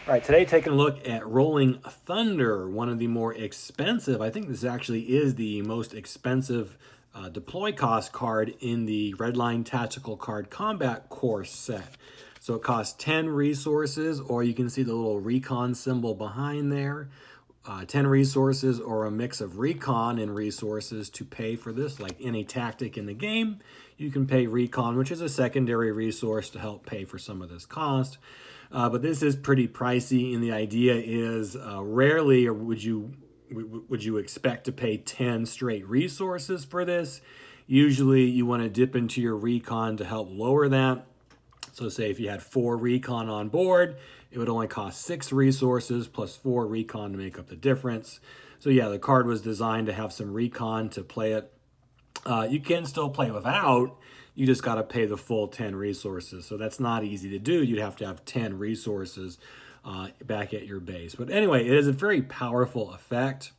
All right, today taking a look at Rolling Thunder, one of the more expensive, I think this actually is the most expensive deploy cost card in the Redline Tactical Card Combat course set. So it costs 10 resources, or you can see the little recon symbol behind there. 10 resources or a mix of recon and resources to pay for this. Like any tactic in the game, you can pay recon, which is a secondary resource to help pay for some of this cost. But this is pretty pricey, and the idea is rarely or would you expect to pay 10 straight resources for this. Usually you want to dip into your recon to help lower that. So say if you had 4 recon on board, it would only cost 6 resources plus 4 recon to make up the difference. So yeah, the card was designed to have some recon to play it. You can still play without, you just got to pay the full 10 resources. So that's not easy to do. You'd have to have 10 resources back at your base. But anyway, it is a very powerful effect.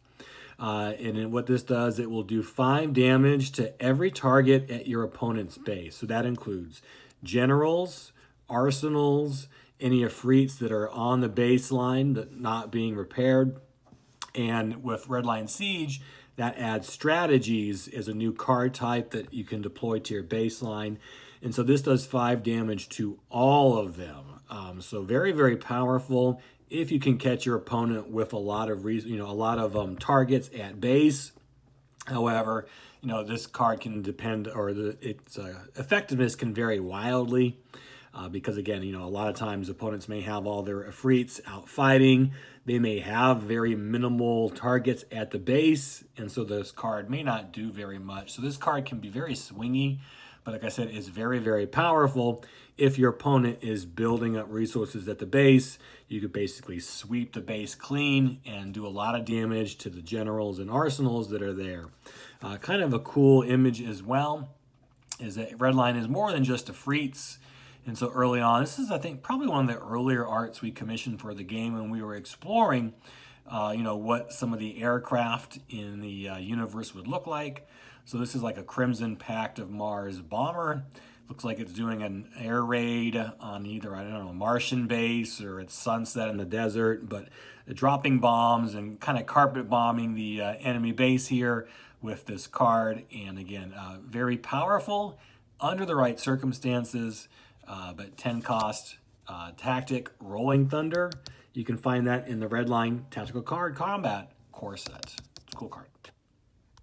And what this does, it will do 5 damage to every target at your opponent's base. So that includes generals, arsenals, any Efreets that are on the baseline that not being repaired. And with Redline Siege, that adds strategies as a new card type that you can deploy to your baseline. And so this does 5 damage to all of them. So very, very powerful if you can catch your opponent with a lot of targets at base. However, this card can depend, or its effectiveness can vary wildly. Because again, a lot of times opponents may have all their Efreets out fighting. They may have very minimal targets at the base, and so this card may not do very much. So this card can be very swingy, but like I said, it's very, very powerful. If your opponent is building up resources at the base, you could basically sweep the base clean and do a lot of damage to the generals and arsenals that are there. Kind of a cool image as well is that Redline is more than just Efreets. And so early on, this is, I think, probably one of the earlier arts we commissioned for the game when we were exploring, what some of the aircraft in the universe would look like. So this is like a Crimson Pact of Mars bomber. Looks like it's doing an air raid on either, I don't know, a Martian base or it's sunset in the desert, but dropping bombs and kind of carpet bombing the enemy base here with this card. And again, very powerful under the right circumstances. But 10 cost tactic Rolling Thunder. You can find that in the Redline Tactical Card Combat core set. It's a cool card.